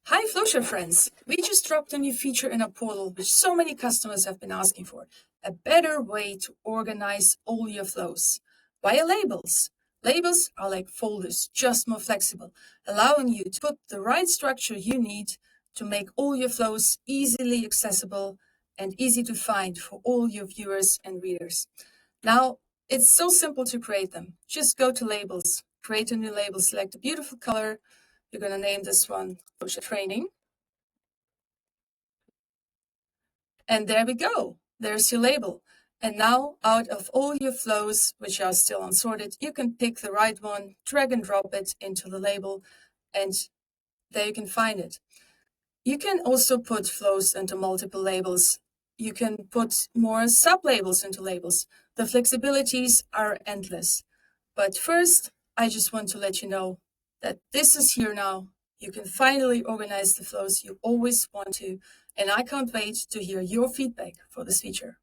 Hi FlowShare friends! We just dropped a new feature in our portal which so many customers have been asking for. A better way to organize all your flows via labels. Labels are like folders, just more flexible, allowing you to put the right structure you need to make all your flows easily accessible and easy to find for all your viewers and readers. Now, it's so simple to create them. Just go to labels, create a new label, select a beautiful color. You're going to name this one FlowShare Training. And there we go. There's your label. And now out of all your flows, which are still unsorted, you can pick the right one, drag and drop it into the label, and there you can find it. You can also put flows into multiple labels. You can put more sub-labels into labels. The flexibilities are endless. But first, I just want to let you know that this is here now. You can finally organize the flows you always want to, and I can't wait to hear your feedback for this feature.